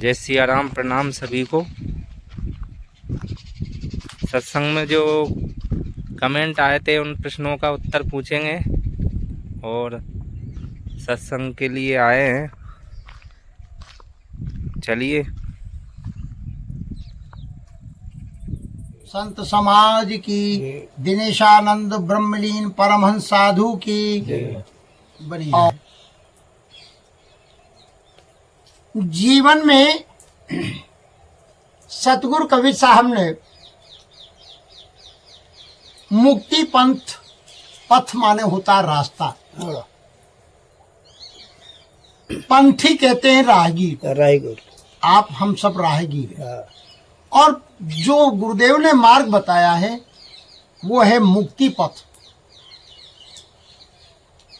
जय सिया राम। प्रणाम सभी को। सत्संग में जो कमेंट आए थे उन प्रश्नों का उत्तर पूछेंगे और सत्संग के लिए आए हैं। चलिए। संत समाज की, दिनेशानंद ब्रह्मलीन परमहंस साधु की बढ़िया। जीवन में सतगुरु कबीर साहब ने मुक्ति पथ माने होता रास्ता, पंथी कहते हैं राहगीर। आप हम सब राहगीर हैं। और जो गुरुदेव ने मार्ग बताया है वो है मुक्ति पथ।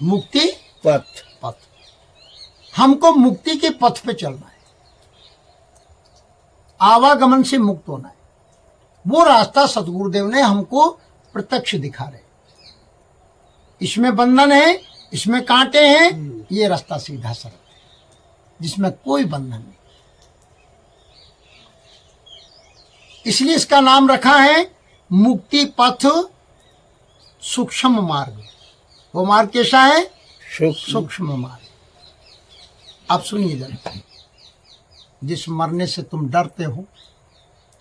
मुक्ति पथ हमको मुक्ति के पथ पे चलना है, आवागमन से मुक्त होना है। वो रास्ता सतगुरुदेव ने हमको प्रत्यक्ष दिखा रहे। इसमें बंधन है, इसमें कांटे हैं, ये रास्ता सीधा सरल है जिसमें कोई बंधन नहीं। इसलिए इसका नाम रखा है मुक्ति पथ सूक्ष्म मार्ग। वो मार्ग कैसा है? सूक्ष्म मार्ग। अब सुनिए जरा, जिस मरने से तुम डरते हो,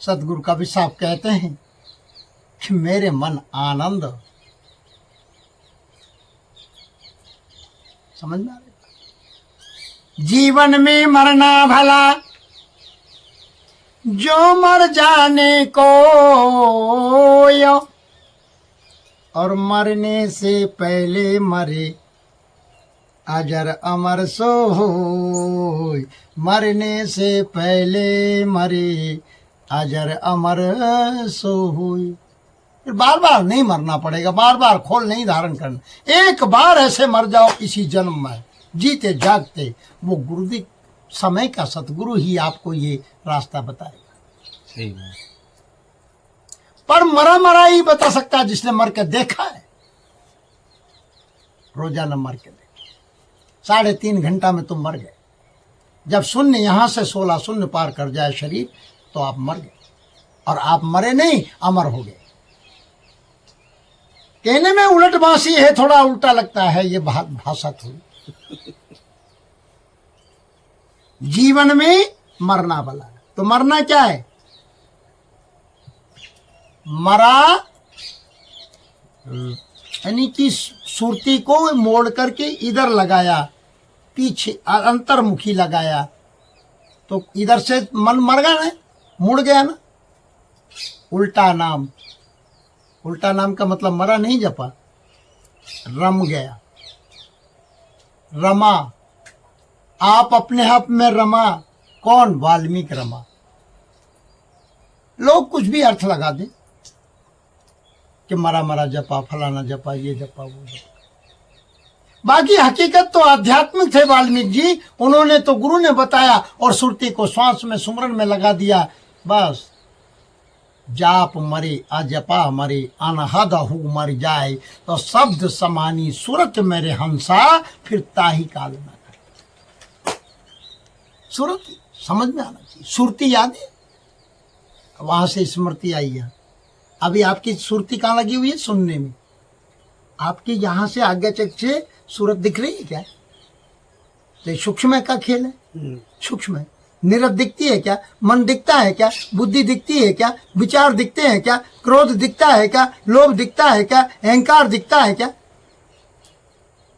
सतगुरु कबीर साहब कहते हैं कि मेरे मन आनंद, समझ में आ रहा? जीवन में मरना भला, जो मर जाने को, और मरने से पहले मरे अजर अमर सो होय। मरने से पहले मरे अजर अमर सो होय। फिर बार बार नहीं मरना पड़ेगा, बार बार खोल नहीं धारण करना। एक बार ऐसे मर जाओ इसी जन्म में, जीते जागते। वो गुरुदेव समय का सतगुरु ही आपको ये रास्ता बताएगा। सही है। पर मरा ही बता सकता है जिसने मर के देखा है। रोजाना मर के देखा, 3.5 घंटा में तुम मर गए। जब शून्य यहां से 16 शून्य पार कर जाए शरीर, तो आप मर गए। और आप मरे नहीं, अमर हो गए। कहने में उलट बांसी है, थोड़ा उल्टा लगता है, ये भाषा थोड़ी। जीवन में मरना भला, तो मरना क्या है? मरा यानी कि सुरती को मोड़ करके इधर लगाया, पीछे अंतर्मुखी लगाया, तो इधर से मन मर गया ना, मुड़ गया ना। उल्टा नाम, उल्टा नाम का मतलब मरा नहीं जपा, रम गया, रमा। आप अपने आप में रमा। कौन? वाल्मीकि रमा। लोग कुछ भी अर्थ लगा दे कि मरा जपा, फलाना जपा, ये जपा, वो जपा। बाकी हकीकत तो आध्यात्मिक थे वाल्मीकि जी। उन्होंने तो गुरु ने बताया और सुरती को श्वास में सुमरन में लगा दिया। बस जाप मरे अजपा मरे, अनहद हु मर जाए, तो शब्द समानी सुरत मेरे हंसा, फिर ताही काल न करे। सुरत समझ में आना चाहिए। सुरती याद है, वहां से स्मृति आई है। अभी आपकी सुरती कहाँ लगी हुई है? सुनने में। आपके यहां से आगे चक से सूरत दिख रही है क्या? तो सूक्ष्म का खेल है। सूक्ष्म है। निरत दिखती है क्या? मन दिखता है क्या? बुद्धि दिखती है क्या? विचार दिखते हैं क्या? क्रोध दिखता है क्या? लोभ दिखता है क्या? अहंकार दिखता है क्या?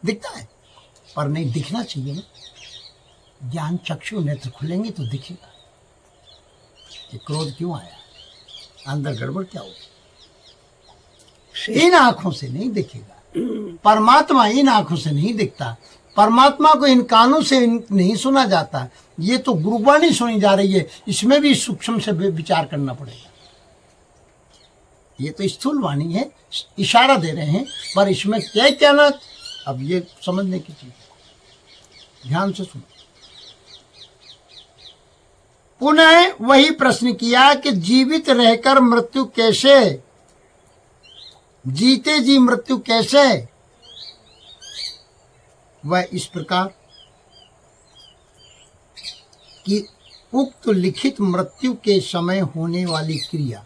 दिखता है, पर नहीं दिखना चाहिए ना। ज्ञान चक्षु नेत्र खुलेंगे तो दिखेगा कि क्रोध क्यों आया, अंदर गड़बड़ क्या हो। इन आंखों से नहीं दिखेगा। परमात्मा इन आंखों से नहीं दिखता। परमात्मा को इन कानों से नहीं सुना जाता। ये तो गुरुवाणी सुनी जा रही है, इसमें भी सूक्ष्म से विचार करना पड़ेगा। ये तो स्थूल वाणी है, इशारा दे रहे हैं, पर इसमें क्या कहना, अब ये समझने की चीज। ध्यान से सुनो। पुनः वही प्रश्न किया कि जीवित रहकर मृत्यु कैसे, जीते जी मृत्यु कैसे? वह इस प्रकार कि उक्त लिखित मृत्यु के समय होने वाली क्रिया,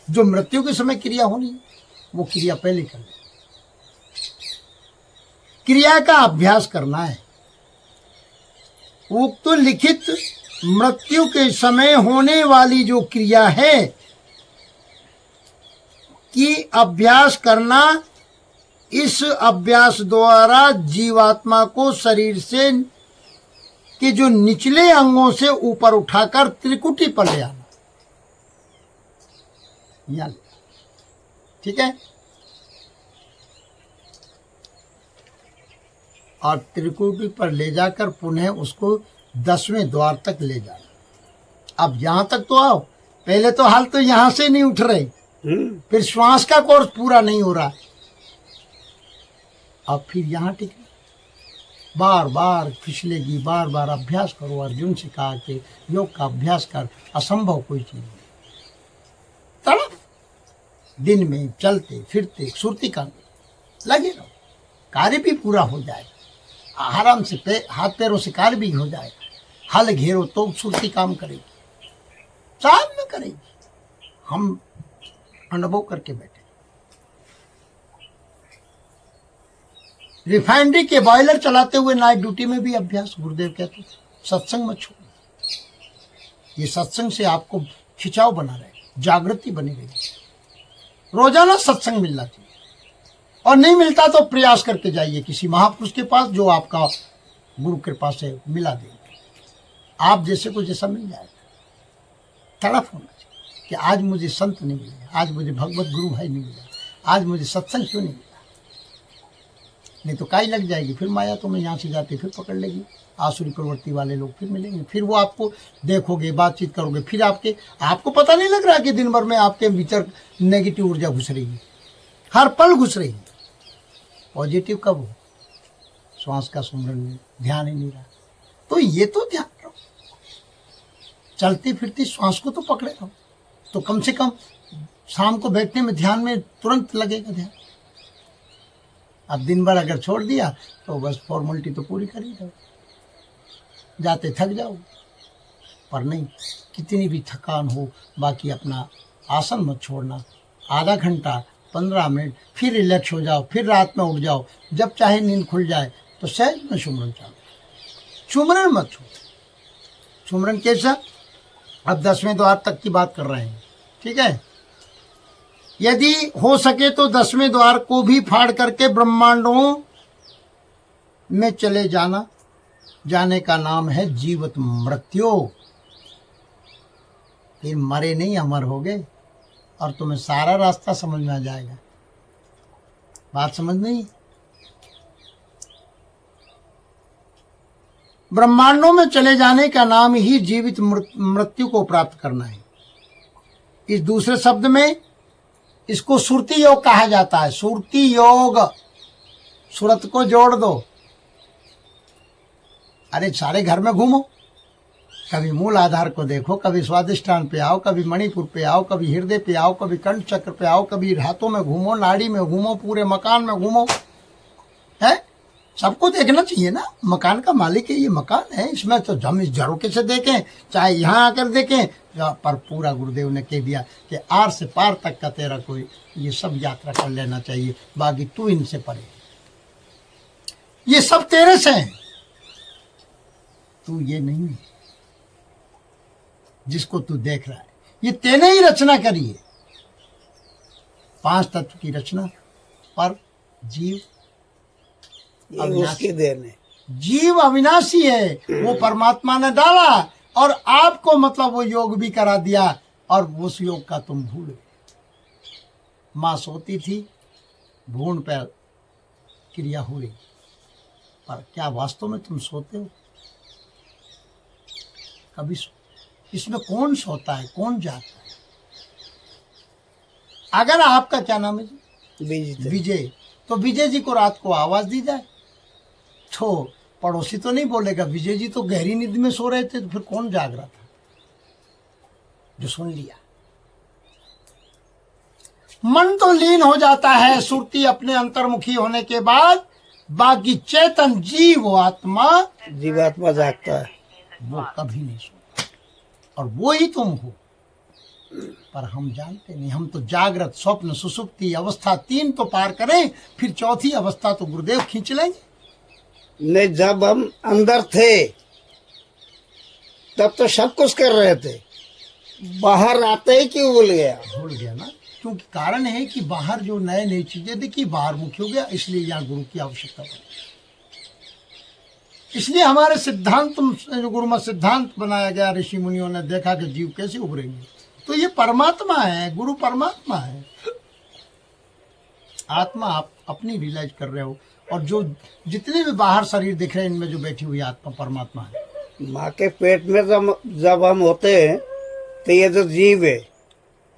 जो मृत्यु के समय क्रिया होनी है वो क्रिया पहले कर ले। क्रिया का अभ्यास करना है। उक्त लिखित मृत्यु के समय होने वाली जो क्रिया है कि अभ्यास करना, इस अभ्यास द्वारा जीवात्मा को शरीर से के जो निचले अंगों से ऊपर उठाकर त्रिकुटी पर ले आना। यहाँ ठीक है, और त्रिकुटी पर ले जाकर पुनः उसको 10वें द्वार तक ले जाना। अब यहां तक तो आओ, पहले तो हाल तो यहां से नहीं उठ रहे, फिर श्वास का कोर्स पूरा नहीं हो रहा, अब फिर यहां टिके, बार बार फिसलेगी, बार बार अभ्यास करो। अर्जुन से कहा कि योग का अभ्यास कर, असंभव कोई चीज नहीं। तड़प दिन में चलते फिरते सुरती करने लगे रहो, कार्य भी पूरा हो जाएगा, आराम से हाथ पैरों से कार्य भी हो जाएगा। हल घेरो तो सुरती काम करेगी, साथ में करेगी। हम अनुभव करके बैठे। रिफाइनरी के बॉयलर चलाते हुए नाइट ड्यूटी में भी अभ्यास गुरुदेव कहते थे, सत्संग मत छोड़ो। ये सत्संग से आपको खिंचाव बना रहेगा, जागृति बनी रहेगी। रोजाना सत्संग मिलना चाहिए, और नहीं मिलता तो प्रयास करके जाइए किसी महापुरुष के पास, जो आपका गुरु कृपा से मिला देंगे। आप जैसे को जैसा मिल जाएगा। तड़प होना चाहिए कि आज मुझे संत नहीं मिले, आज मुझे भगवत गुरु भाई नहीं मिला, आज मुझे सत्संग क्यों नहीं मिला। नहीं तो काई लग जाएगी, फिर माया तुम्हें यहाँ से जाती फिर पकड़ लेगी। आसुरी प्रवृत्ति वाले लोग फिर मिलेंगे, फिर वो आपको देखोगे, बातचीत करोगे, फिर आपको पता नहीं लग रहा कि दिन भर में आपके भीतर नेगेटिव ऊर्जा घुस रही है, हर पल घुस रही है। पॉजिटिव कब हो? श्वास का सुमरन में ध्यान ही नहीं रहा, तो ये तो ध्यान रहो। चलती फिरती श्वास को तो पकड़े रहो, तो कम से कम शाम को बैठने में ध्यान में तुरंत लगेगा ध्यान। अब दिन भर अगर छोड़ दिया तो बस फॉर्मेलिटी तो पूरी कर ही रहो, जाते थक जाओ। पर नहीं, कितनी भी थकान हो, बाकी अपना आसन मत छोड़ना। आधा घंटा 15 मिनट फिर रिलैक्स हो जाओ, फिर रात में उठ जाओ, जब चाहे नींद खुल जाए तो सहज में सुमरन चालू। सुमरन मत छोड़ो। सुमरन कैसा? अब 10वें द्वार तक की बात कर रहे हैं, ठीक है। यदि हो सके तो 10वें द्वार को भी फाड़ करके ब्रह्मांडों में चले जाना। जाने का नाम है जीवत मृत्यु। फिर मरे नहीं, अमर हो गए, और तुम्हें सारा रास्ता समझ में आ जाएगा। बात समझ नहीं? ब्रह्मांडों में चले जाने का नाम ही जीवित मृत्यु को प्राप्त करना है। इस दूसरे शब्द में इसको सुरती योग कहा जाता है। सुरती योग, सुरत को जोड़ दो। अरे सारे घर में घूमो, कभी मूल आधार को देखो, कभी स्वादिष्ठान पे आओ, कभी मणिपुर पे आओ, कभी हृदय पे आओ, कभी कंठ चक्र पे आओ, कभी हाथों में घूमो, नाड़ी में घूमो, पूरे मकान में घूमो। है, सबको देखना चाहिए ना। मकान का मालिक है, ये मकान है, इसमें तो हम इस झरोके से देखें, चाहे यहाँ आकर देखें, पर पूरा गुरुदेव ने कह दिया कि आर से पार तक का तेरा कोई ये सब यात्रा कर लेना चाहिए, बाकी तू इनसे परे, ये सब तेरे से है, तू ये नहीं है जिसको तू देख रहा है। ये तेने ही रचना करी है, 5 तत्व की रचना। पर जीव उसकी देन है। जीव अविनाशी है, वो परमात्मा ने डाला और आपको मतलब वो योग भी करा दिया, और उस योग का तुम भूल गए। माँ सोती थी, भ्रूण पर क्रिया हो रही, पर क्या वास्तव में तुम सोते हो? कभी इसमें कौन सोता है, कौन जागता है? अगर आपका क्या नाम है जी? विजय, तो विजय जी को रात को आवाज दी जाए तो पड़ोसी तो नहीं बोलेगा विजय जी तो गहरी नींद में सो रहे थे, तो फिर कौन जाग रहा था जो सुन लिया? मन तो लीन हो जाता है सुरती अपने अंतर्मुखी होने के बाद, बाकी चेतन जीवात्मा जागता है। वो कभी नहीं सोता, और वो ही तुम हो। पर हम जानते नहीं, हम तो जागृत, स्वप्न, सुसुप्ति अवस्था 3 तो पार करें, फिर चौथी अवस्था तो गुरुदेव खींच लेंगे। नहीं, जब हम अंदर थे तब तो सब कुछ कर रहे थे, बाहर आते ही क्यों भूल गया? भूल गया ना, क्योंकि कारण है कि बाहर जो नए नई चीजें देखी, बाहर मुख्य हो गया, इसलिए यहाँ गुरु की आवश्यकता पड़ी। इसलिए हमारे सिद्धांत, जो गुरुमत सिद्धांत बनाया गया, ऋषि मुनियों ने देखा कि जीव कैसे उभरेंगे, तो ये परमात्मा है, गुरु परमात्मा है। आत्मा आप अपनी रियलाइज कर रहे हो, और जो जितने भी बाहर शरीर दिख रहे हैं, इनमें जो बैठी हुई आत्मा परमात्मा है। माँ के पेट में जब हम होते हैं तो ये जो जीव है,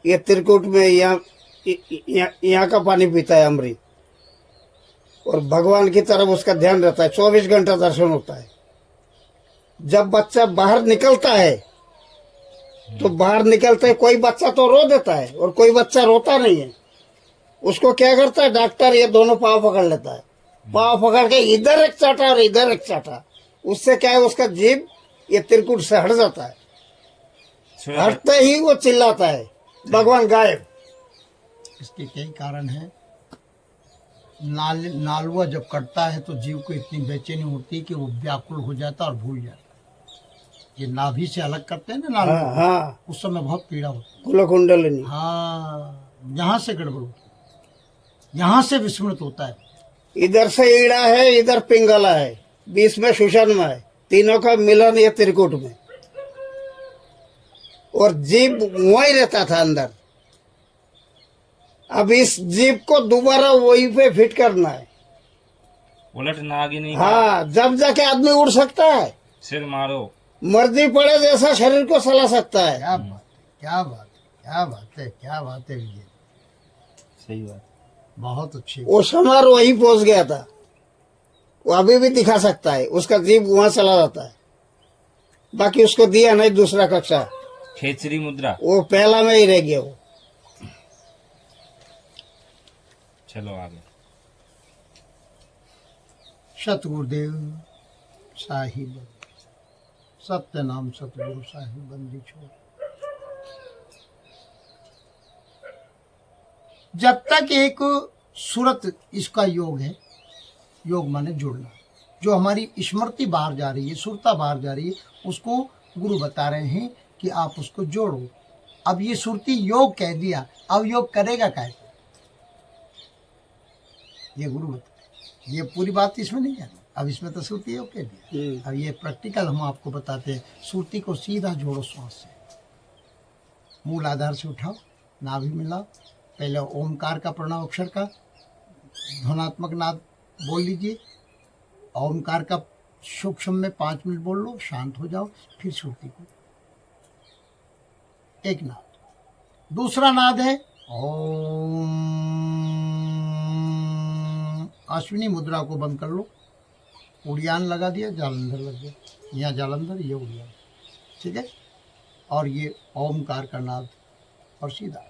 ये त्रिकुट में यहाँ का पानी पीता है अमृत, और भगवान की तरफ उसका ध्यान रहता है, 24 घंटा दर्शन होता है। जब बच्चा बाहर निकलता है तो बाहर निकलते ही कोई बच्चा तो रो देता है और कोई बच्चा रोता नहीं है। उसको क्या करता है डॉक्टर, ये दोनों पाँव पकड़ लेता है, पाँव पकड़ के इधर एक चाटा और इधर एक चाटा, उससे क्या है उसका जीभ ये त्रिकुट से हट जाता है। हटते ही वो चिल्लाता है, भगवान गायब। इसके कई कारण हैं। नालुआ जब कटता है तो जीव को इतनी बेचैनी होती है कि वो व्याकुल हो जाता है और भूल जाता है। ये नाभि से अलग करते हैं ना नालुआ, हाँ, उस समय बहुत पीड़ा होती है। कुलकुंडलिनी, हाँ, यहाँ से गड़बड़ होती है, यहाँ से विस्मृत होता है। इधर से ईड़ा है, इधर पिंगला है, बीच में सुषमा है, तीनों का मिलन ये त्रिकुट में, और जीभ वहीं रहता था अंदर। अब इस जीभ को दोबारा वहीं पे फिट करना है, उलट नागिनी का हाँ, जब जाके आदमी उड़ सकता है, सिर मारो, मर्जी पड़े जैसा शरीर को सला सकता है। क्या बात है, क्या बात है, क्या बात है, क्या बात है विजय, सही बात। बहुत अच्छी। वो समार वहीं पहुंच गया था, वो अभी भी दिखा सकता है, उसका जीभ वहां चला जाता है। बाकी उसको दिया नहीं दूसरा कक्षा, खेचरी मुद्रा। वो पहला में ही रह गया वो। चलो आगे। सतगुरुदेव साहिब, सत्य नाम सतगुरु साहिब बंदी छोड़। जब तक एक सूरत, इसका योग है, योग माने जुड़ना, जो हमारी स्मृति बाहर जा रही है, सुरता बाहर जा रही है, उसको गुरु बता रहे हैं कि आप उसको जोड़ो। अब ये सुरती योग कह दिया, अब योग करेगा कैसे, ये गुरु बता, ये पूरी बात इसमें नहीं है। अब इसमें तो सुरती योग कह दिया, अब ये प्रैक्टिकल हम आपको बताते हैं। सुरती को सीधा जोड़ो श्वास से, मूल आधार से उठाओ, नाभि मिलाओ, पहले ओमकार का प्रणव अक्षर का ध्वनात्मक नाद बोल लीजिए, ओमकार का सूक्ष्म में 5 मिनट बोल लो, शांत हो जाओ, फिर सुरती को एक नाद। दूसरा नाद है ओम, अश्विनी मुद्रा को बंद कर लो, उड़ियान लगा दिया, जालंधर लग गया, यहाँ जालंधर, ये उड़ियान, ठीक है। और ये ओमकार का नाद, और सीधा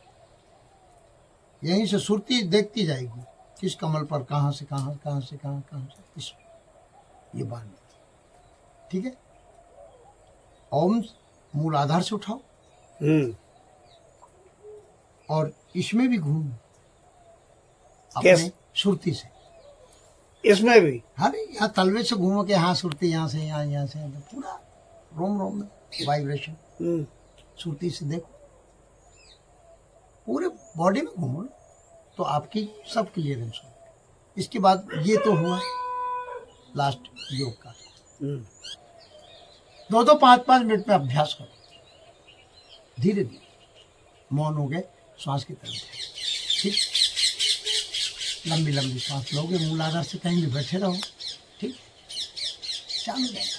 यहीं से सुरती देखती जाएगी किस कमल पर कहाँ से कहाँ, कहाँ से कहाँ, कहाँ से इस, ये बांध, ठीक है। ओम मूल आधार से उठाओ, और इसमें भी घूम अपने सुरती से, इसमें भी, अरे यहाँ तलवे से घूमो के, यहाँ सुरती, यहाँ से यहाँ, यहाँ से यहाँ, पूरा रोम रोम में वाइब्रेशन सुरती से देखो, पूरे बॉडी में घूमो, तो आपकी सब क्लियरेंस हो। इसके बाद ये तो हुआ लास्ट योग का। 2-2, 5-5 मिनट में अभ्यास करो, धीरे धीरे मौन हो गए, श्वास की तरफ, ठीक, लंबी लंबी सांस लोगे, मूलाधार से कहीं भी बैठे रहो, ठीक, चालू रहेगा,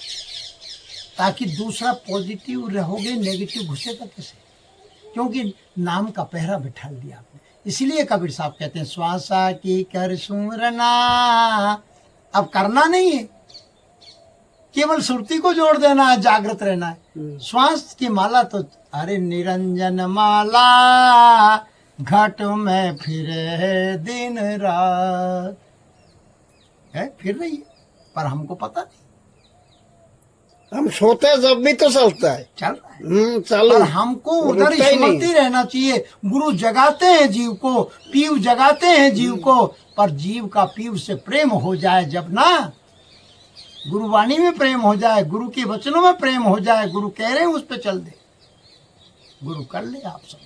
ताकि दूसरा पॉजिटिव रहोगे, नेगेटिव घुसेगा कैसे, क्योंकि नाम का पहरा बिठा दिया आपने। इसलिए कबीर साहब कहते हैं श्वासा की कर सुमरना। अब करना नहीं है, केवल सुरती को जोड़ देना है, जागृत रहना है। श्वास की माला तो, अरे निरंजन माला घट में फिरे दिन रात है, फिर रही है, पर हमको पता नहीं। हम सोते जब भी तो चलता है। चल रहा है। चालू। और हमको उधर रुकता ही नहीं। स्मृति रहना चाहिए। गुरु जगाते हैं जीव को, पीव जगाते हैं जीव को, पर जीव का पीव से प्रेम हो जाए जब ना, गुरुवाणी में प्रेम हो जाए, गुरु के वचनों में प्रेम हो जाए, गुरु कह रहे हैं उस पे चल दे, गुरु कर ले आप सब।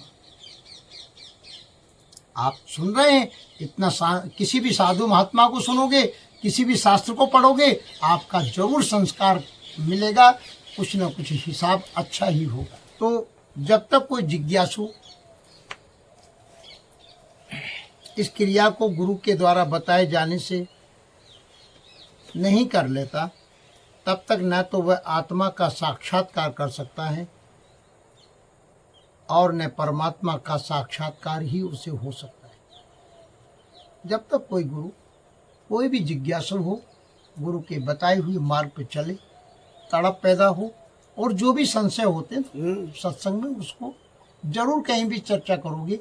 आप सुन रहे हैं इतना किसी भी साधु महात्मा को सुनोगे, किसी भी शास्त्र को पढ़ोगे, आपका जरूर संस्कार मिलेगा, कुछ ना कुछ हिसाब अच्छा ही होगा। तो जब तक कोई जिज्ञासु इस क्रिया को गुरु के द्वारा बताए जाने से नहीं कर लेता, तब तक न तो वह आत्मा का साक्षात्कार कर सकता है और न परमात्मा का साक्षात्कार ही उसे हो सकता है। जब तक कोई गुरु, कोई भी जिज्ञासु हो, गुरु के बताए हुए मार्ग पे चले, तड़प पैदा हो, और जो भी संशय होते हैं सत्संग में उसको जरूर कहीं भी चर्चा करोगे,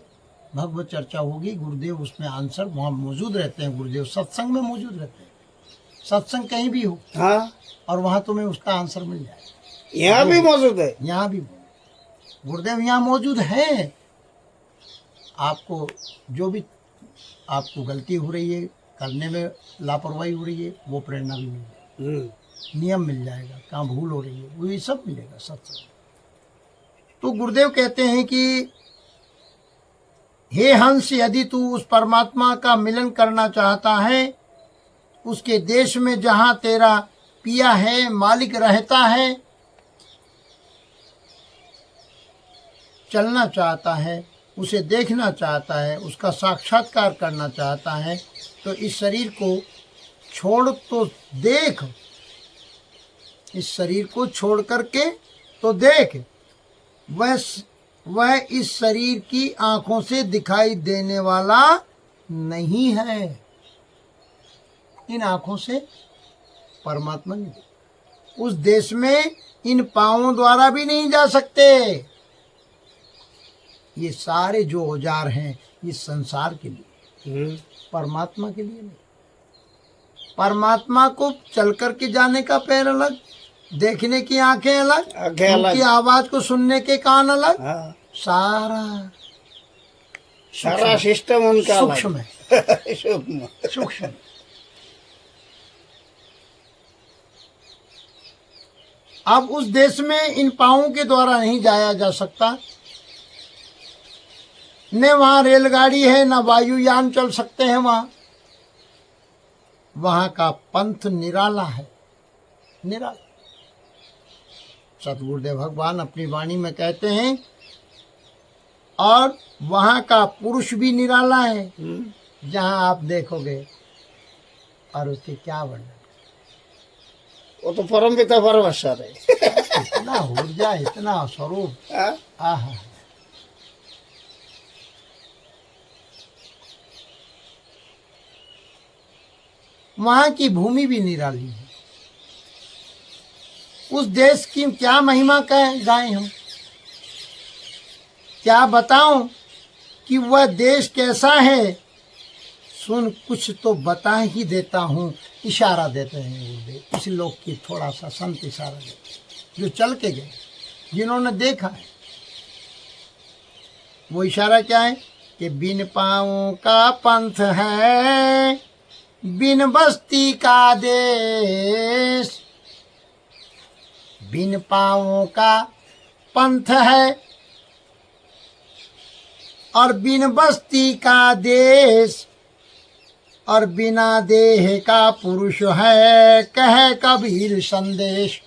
भगवत चर्चा होगी, गुरुदेव उसमें आंसर वहाँ मौजूद रहते हैं, गुरुदेव सत्संग में मौजूद रहते हैं। सत्संग कहीं भी हो, हाँ, और वहाँ तुम्हें उसका आंसर मिल जाएगा। यहाँ भी मौजूद है। यहाँ भी गुरुदेव यहाँ मौजूद है। आपको जो भी आपको गलती हो रही है, करने में लापरवाही हो रही है, वो प्रेरणा भी मिल जाएगी, नियम मिल जाएगा, कहाँ भूल हो रही है वो ये सब मिलेगा सत्संग। तो गुरुदेव कहते हैं कि हे हंस, यदि तू उस परमात्मा का मिलन करना चाहता है, उसके देश में जहाँ तेरा पिया है, मालिक रहता है, चलना चाहता है, उसे देखना चाहता है, उसका साक्षात्कार करना चाहता है, तो इस शरीर को छोड़ तो देख, इस शरीर को छोड़ करके तो देख, वह इस शरीर की आंखों से दिखाई देने वाला नहीं है। इन आंखों से परमात्मा नहीं, उस देश में इन पांवों द्वारा भी नहीं जा सकते। ये सारे जो औजार हैं ये संसार के लिए, परमात्मा के लिए नहीं। परमात्मा को चल करके जाने का पैर अलग, देखने की आंखें अलग, उनकी आवाज को सुनने के कान अलग, हाँ। सारा सिस्टम उनका सूक्ष्म है। सूक्ष्म। अब उस देश में इन पांवों के द्वारा नहीं जाया जा सकता, न वहाँ रेलगाड़ी है, न वायुयान चल सकते हैं। वहाँ का पंथ निराला है, निराला। सतगुरुदेव भगवान अपनी वाणी में कहते हैं, और वहाँ का पुरुष भी निराला है, जहाँ आप देखोगे, और उसके क्या वर्णन, वो तो परम पिता परमेश्वर है। इतना ऊर्जा, इतना स्वरूप, आहा। वहां की भूमि भी निराली है। उस देश की क्या महिमा गाएं हम, क्या बताऊं कि वह देश कैसा है। सुन, कुछ तो बता ही देता हूँ। इशारा देते हैं गुरुदेव, इस लोग की थोड़ा सा संत इशारा देते, जो चल के गए, जिन्होंने देखा है। वो इशारा क्या है कि बिन पाँवों का पंथ है, बिन बस्ती का देश, बिन पाँवों का पंथ है और बिन बस्ती का देश, और बिना देह का पुरुष है, कहे कबीर संदेश।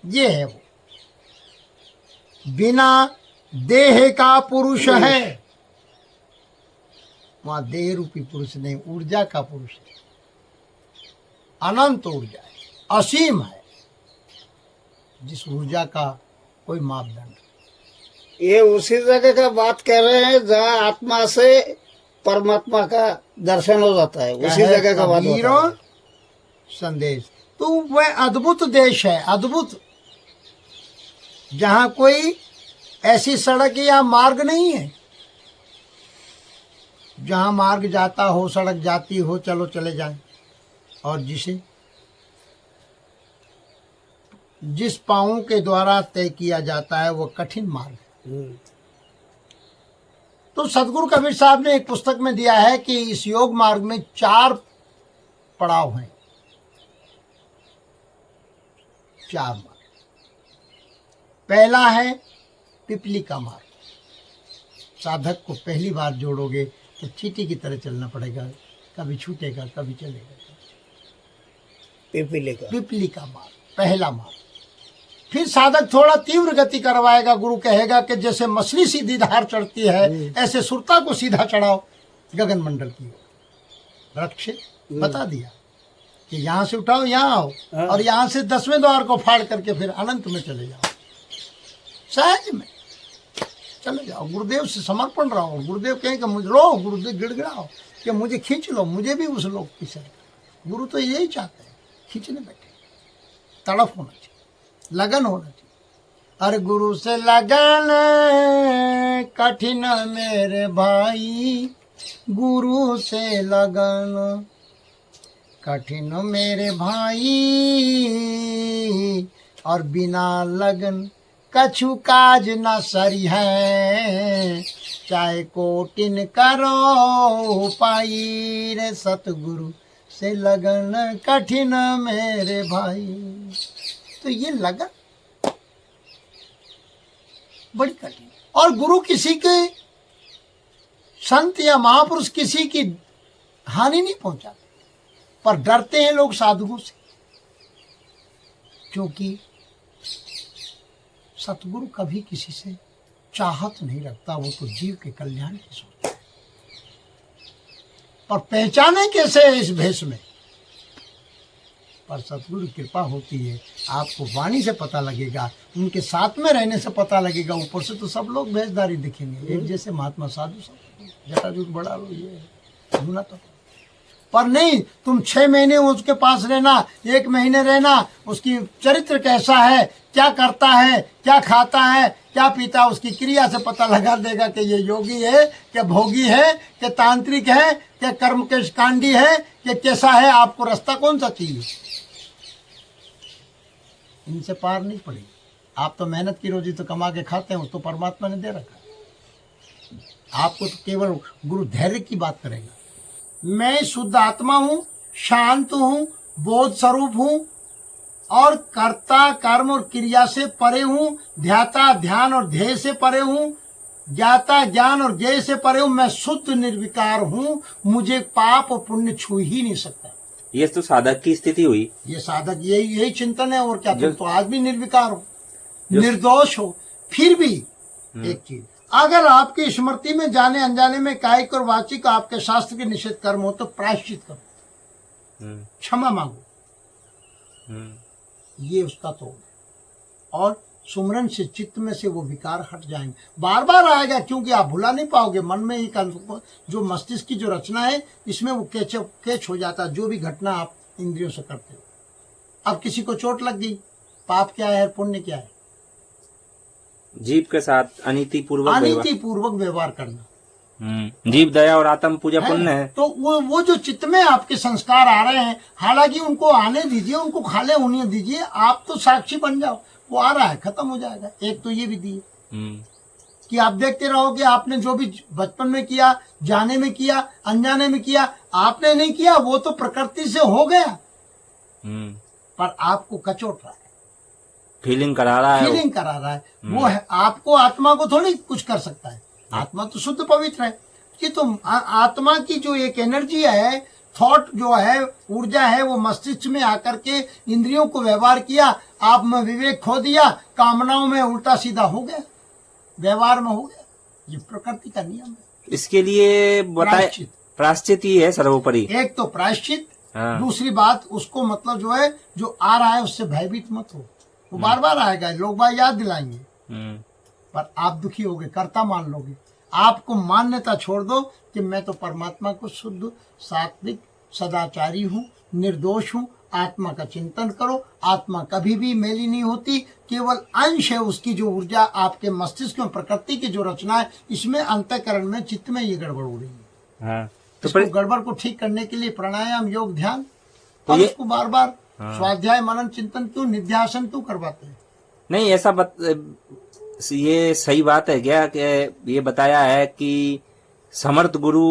ये है वो, बिना देह का पुरुष है। वहां देह रूपी पुरुष नहीं, ऊर्जा का पुरुष है, अनंत ऊर्जा है, असीम है, जिस ऊर्जा का कोई मापदंड। ये उसी जगह का बात कर रहे हैं जहाँ आत्मा से परमात्मा का दर्शन हो जाता है, उसी जगह का बात होता है। संदेश तो वह अद्भुत देश है, अद्भुत, जहाँ कोई ऐसी सड़क या मार्ग नहीं है। जहाँ मार्ग जाता हो, सड़क जाती हो, चलो चले जाएं, और जिसे जिस पांवों के द्वारा तय किया जाता है वो कठिन मार्ग है। तो सदगुरु कबीर साहब ने एक पुस्तक में दिया है कि इस योग मार्ग में 4 पड़ाव हैं, 4 मार्ग। पहला है पिपली का मार्ग। साधक को पहली बार जोड़ोगे तो चींटी की तरह चलना पड़ेगा, कभी छूटेगा कभी चलेगा। पिपली का मार्ग पहला मार्ग। फिर साधक थोड़ा तीव्र गति करवाएगा, गुरु कहेगा कि जैसे मछली सीधी धार चढ़ती है ऐसे सुरता को सीधा चढ़ाओ गगन मंडल की ओर। वृक्ष बता दिया कि यहाँ से उठाओ यहाँ आओ, और यहाँ से 10वें द्वार को फाड़ करके फिर अनंत में चले जाओ, सहज में चले जाओ। गुरुदेव से समर्पण रहो। गुरुदेव कहेंगे मुझे रो, गुरुदेव गिड़गिड़ाओ कि मुझे खींच लो, मुझे भी उस लोग की सर। गुरु तो यही चाहते हैं, खींचने बैठे, तड़फ होना चाहिए, लगन होना चाहिए। अरे गुरु से लगन कठिन मेरे भाई, गुरु से लगन कठिन मेरे भाई, और बिना लगन कछु काज न सरी है, चाहे कोटिन करो पाई रे सतगुरु से लगन कठिन मेरे भाई। तो ये लगन बड़ी कठिन। और गुरु किसी के, संत या महापुरुष किसी की हानि नहीं पहुंचाते, पर डरते हैं लोग साधुओं से, क्योंकि सतगुरु कभी किसी से चाहत नहीं रखता, वो तो जीव के कल्याण की सोचता है। पर पहचाने कैसे इस भेष में? पर सतगुरु की कृपा होती है, आपको वाणी से पता लगेगा, उनके साथ में रहने से पता लगेगा। ऊपर से तो सब लोग भेषधारी दिखेंगे, एक जैसे महात्मा साधु सब, जटाजूट बड़ा लो ये होना तो। पर नहीं, तुम 6 महीने उसके पास रहना, 1 महीने रहना, उसकी चरित्र कैसा है, क्या करता है, क्या खाता है, क्या पीता है, उसकी क्रिया से पता लगा देगा कि ये योगी है, कि भोगी है, कि तांत्रिक है, कि कर्म के कांडी है, कि कैसा है। आपको रास्ता कौन सा चाहिए? इनसे पार नहीं पड़ेगी। आप तो मेहनत की रोजी तो कमा के खाते हैं, तो परमात्मा ने दे रखा है। आपको तो केवल गुरु धैर्य की बात करेगा। मैं शुद्ध आत्मा हूँ, शांत हूँ, बोध स्वरूप हूँ, और कर्ता कर्म और क्रिया से परे हूँ, ध्याता ध्यान और ध्येय से परे हूँ, ज्ञाता ज्ञान और ज्ञेय से परे हूँ। मैं शुद्ध निर्विकार हूँ, मुझे पाप और पुण्य छू ही नहीं सकता। ये तो साधक की स्थिति हुई। ये साधक यही चिंतन है, और क्या? तुम तो आज भी निर्विकार हो, निर्दोष हो। फिर भी एक चीज, अगर आपकी स्मृति में जाने अनजाने में कायिक और वाचिक आपके शास्त्र के निषेध कर्म हो तो प्रायश्चित करो, क्षमा मांगो, ये उसका तो। और सुमरन से चित्त में से वो विकार हट जाएंगे। बार बार आएगा, क्योंकि आप भुला नहीं पाओगे। मन में ही जो मस्तिष्क की जो रचना है, इसमें वो कैच हो जाता है, जो भी घटना आप इंद्रियों से करते हो। अब किसी को चोट लग गई, पाप क्या है, पुण्य क्या है? जीव के साथ अनीति पूर्वक व्यवहार करना। जीव दया और आत्म पूजा पुण्य है। तो वो जो चित्त में आपके संस्कार आ रहे हैं, हालांकि उनको आने दीजिए, उनको खाले होने दीजिए, आप तो साक्षी बन जाओ। वो आ रहा है, खत्म हो जाएगा। एक तो ये विधि है कि आप देखते रहोगे, आपने जो भी बचपन में किया, जाने में किया, अनजाने में किया, आपने नहीं किया, वो तो प्रकृति से हो गया, पर आपको कचोट रहा है, फीलिंग करा रहा है। वो है, आपको आत्मा को थोड़ी कुछ कर सकता है। आत्मा तो शुद्ध पवित्र है। कि तो आत्मा की जो एक एनर्जी है, थॉट जो है, ऊर्जा है, वो मस्तिष्क में आकर के इंद्रियों को व्यवहार किया, आप में विवेक खो दिया, कामनाओं में उल्टा सीधा हो गया, व्यवहार में हो गया। ये प्रकृति का नियम है। इसके लिए बताए प्रायश्चित ही है सर्वोपरि। एक तो प्रायश्चित, दूसरी बात उसको मतलब जो है, जो आ रहा है उससे भयभीत मत हो। वो बार बार आएगा, लोग बार याद दिलाएंगे, पर आप दुखी होगे, कर्ता मान लोगे। आपको मान्यता छोड़ दो कि मैं तो परमात्मा को शुद्ध सात्विक सदाचारी हूँ, निर्दोष हूँ। आत्मा का चिंतन करो। आत्मा कभी भी मेली नहीं होती, केवल अंश है उसकी जो ऊर्जा आपके मस्तिष्क में, प्रकृति की जो रचना है, इसमें अंतःकरण में, चित्त में ये गड़बड़ हो रही है। तो इसको गड़बड़ को ठीक करने के लिए प्राणायाम, योग, ध्यान, और उसको बार बार हाँ। स्वाध्याय मनन चिंतन क्यों, निध्यासन क्यों करवाते हैं? नहीं ऐसा ये सही बात है क्या कि ये बताया है कि समर्थ गुरु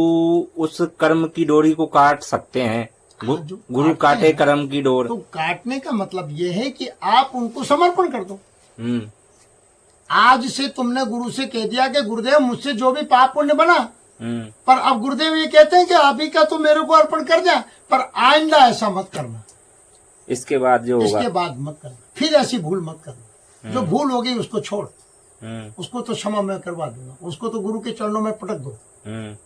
उस कर्म की डोरी को काट सकते हैं, जो गुरु काटते काटे हैं, कर्म की डोर। तो काटने का मतलब ये है कि आप उनको समर्पण कर दो। हम्म आज से तुमने गुरु से कह दिया कि गुरुदेव मुझसे जो भी पाप पुण्य बना, पर अब गुरुदेव ये कहते हैं कि अभी का तो मेरे को अर्पण कर जा, पर आइंदा ऐसा मत करना, इसके बाद जो होगा, इसके बाद मत करना, फिर ऐसी भूल मत करना। जो भूल होगी उसको छोड़, उसको तो क्षमा मैं करवा दूंगा, उसको तो गुरु के चरणों में पटक दो।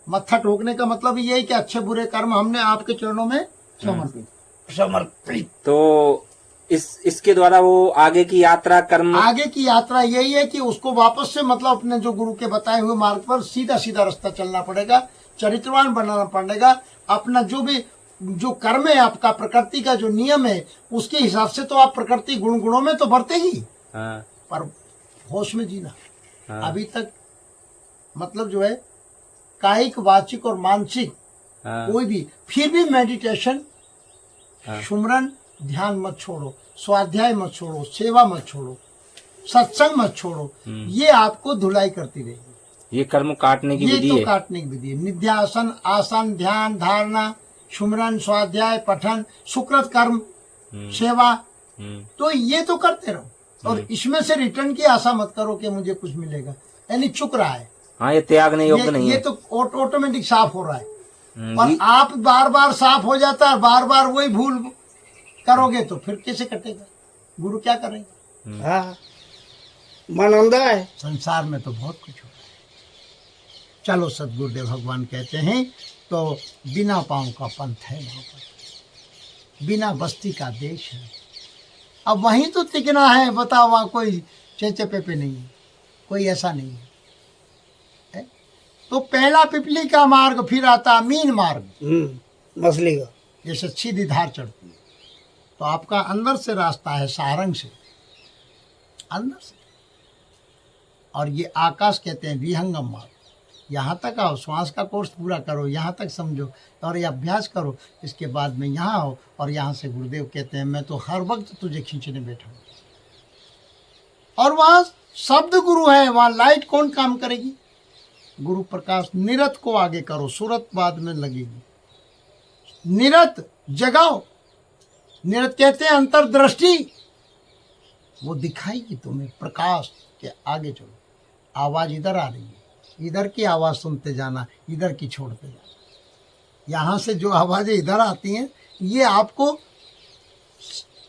मत्था ठोकने का मतलब यही कि अच्छे बुरे कर्म हमने आपके चरणों में समर्पित। तो इसके द्वारा वो आगे की यात्रा कर्म, आगे की यात्रा यही है कि उसको वापस से मतलब अपने जो गुरु के बताए हुए मार्ग पर सीधा सीधा रास्ता चलना पड़ेगा, चरित्रवान बनाना पड़ेगा। अपना जो भी जो कर्म है आपका, प्रकृति का जो नियम है, उसके हिसाब से तो आप प्रकृति गुणों में तो बढ़ते ही, पर होश में जीना। अभी तक मतलब जो है कायिक, वाचिक और मानसिक कोई भी, फिर भी मेडिटेशन, सुमरन, ध्यान मत छोड़ो, स्वाध्याय मत छोड़ो, सेवा मत छोड़ो, सत्संग मत छोड़ो, ये आपको धुलाई करती रहेगी। ये कर्म काटने की विधि ये तो है। काटने की विधि है। निध्यासन, आसन, ध्यान, धारणा, सुमरन, स्वाध्याय, पठन, सुकृत कर्म, सेवा, तो ये तो करते रहो। और इसमें से रिटर्न की आशा मत करो कि मुझे कुछ मिलेगा, यानी चुक रहा है। हाँ, ये त्यागने योग्य नहीं ये है। तो ऑटोमेटिक साफ हो रहा है। और आप बार बार साफ हो जाता है, बार बार वही भूल करोगे तो फिर कैसे कटेगा? गुरु क्या करेंगे? हाँ, मन अंधा है। संसार में तो बहुत कुछ हो रहा है। चलो, सदगुरुदेव भगवान कहते हैं तो बिना पांव का पंथ है वहां पर, बिना बस्ती का देश है। अब वहीं तो टिकना है। बताओ, वहां कोई चेचे पेपे नहीं है, कोई ऐसा नहीं है। तो पहला पिपली का मार्ग, फिर आता मीन मार्ग, मछली का, जैसे सीधी धार चढ़ती है। तो आपका अंदर से रास्ता है, सारंग से, अंदर से। और ये आकाश कहते हैं विहंगम मार्ग। यहाँ तक आओ, श्वास का कोर्स पूरा करो, यहाँ तक समझो और ये अभ्यास करो। इसके बाद में यहाँ आओ और यहाँ से गुरुदेव कहते हैं मैं तो हर वक्त तुझे खींचने बैठा हूँ। और वहाँ शब्द गुरु है, वहाँ लाइट कौन काम करेगी? गुरु प्रकाश। निरत को आगे करो, सूरत बाद में लगेगी। निरत जगाओ। निरत कहते हैं अंतर्दृष्टि, वो दिखाएगी तुम्हें प्रकाश के आगे चलो। आवाज इधर आ रही है, इधर की आवाज सुनते जाना, इधर की छोड़ते जाना। यहाँ से जो आवाजें इधर आती हैं ये आपको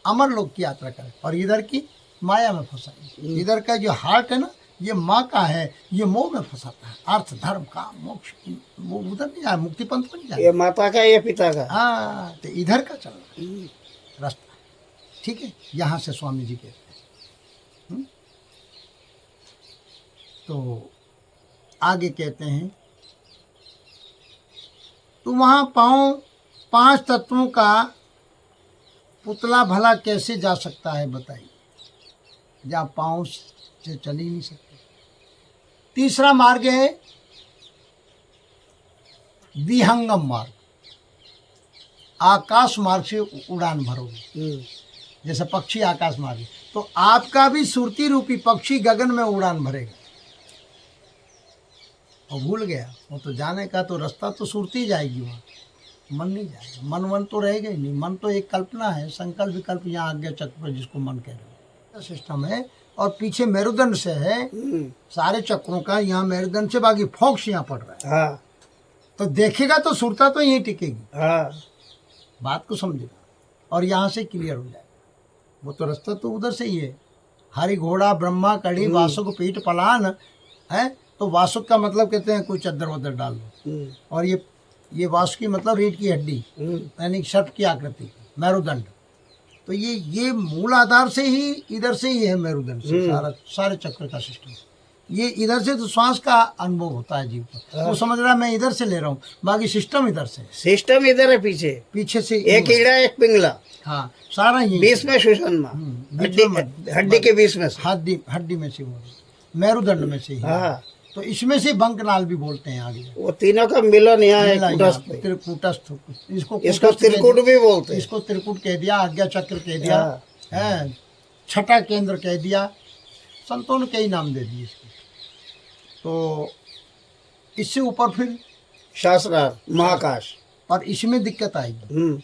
अमर लोक की यात्रा करे, और इधर की माया में फंसाएगी। इधर का जो हार्ट है ना, ये माँ का है, ये मोह में फंसाता है। अर्थ, धर्म, काम, मोक्ष, वो उधर नहीं जाए, मुक्ति पंथ में नहीं जाए। ये माता का, ये पिता का। हाँ, तो इधर का चलना रास्ता, ठीक है। यहाँ से स्वामी जी कहते हैं। तो आगे कहते हैं तो वहाँ पाँव, 5 तत्वों का पुतला भला कैसे जा सकता है बताइए, जहाँ पाँव से चल ही नहीं सकते। तीसरा मार्ग है विहंगम मार्ग। आकाश मार्ग से उड़ान भरोगे, जैसे पक्षी आकाश मार्ग, तो आपका भी सुरती रूपी पक्षी गगन में उड़ान भरेगा। और भूल गया वो तो जाने का, तो रास्ता तो सुरती जाएगी, वहाँ मन नहीं जाएगा। मन तो रहेगा ही नहीं। मन तो एक कल्पना है, संकल्प विकल्प, यहाँ आज्ञा चक्र पर जिसको मन कह रहे हो सिस्टम है। और पीछे मेरुदंड से है सारे चक्रों का, यहाँ मेरुदंड से बाकी फोक्स यहाँ पड़ रहा है। हाँ, तो देखेगा तो सुरता तो यहीं टिकेगी। हाँ, बात को समझेगा और यहाँ से क्लियर हो जाएगा। वो तो रास्ता तो उधर से ही है। हरि घोड़ा ब्रह्मा कड़ी वासुक पीठ पलान है। तो वासुक का मतलब कहते हैं कोई चद्दर वद्दर डाल दो। और ये वासुकी मतलब रीढ़ की हड्डी, यानी सर्प की आकृति, मेरुदंड। तो ये मूल आधार से ही, इधर से ही है मेरुदंड से सारे चक्र का सिस्टम। ये इधर से तो श्वास का अनुभव होता है जीव को। वो समझ रहा है मैं इधर से ले रहा हूँ, बाकी सिस्टम इधर से। सिस्टम इधर है, पीछे से एक कीड़ा, एक पिंगला। हाँ, सारा ही बीच में सुषमा, हड्डी के बीच में, हड्डी में से, मेरुदंड में से ही। हाँ, तो इसमें से बंकनाल भी बोलते हैं आगे। वो तीनों का मिलन यहाँ है मिला कुटस्थ यहाँ, पे। त्रिकूटस्थ इसको इसको कूटस्थ कह त्रिकूट दिया- भी बोलते हैं। इसको त्रिकूट कह दिया, आज्ञा चक्र कह दिया, हाँ। है छठा केंद्र कह दिया, संतों ने कई नाम दे दिए इसके। तो इससे ऊपर फिर शास्त्रार्थ महाकाश। और इसमें दिक्कत आएगी,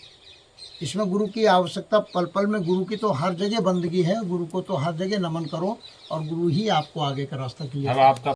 इसमें गुरु की आवश्यकता पल पल में। गुरु की तो हर जगह बंदगी है, गुरु को तो हर जगह नमन करो और गुरु ही आपको आगे का रास्ता क्लियर अब आपका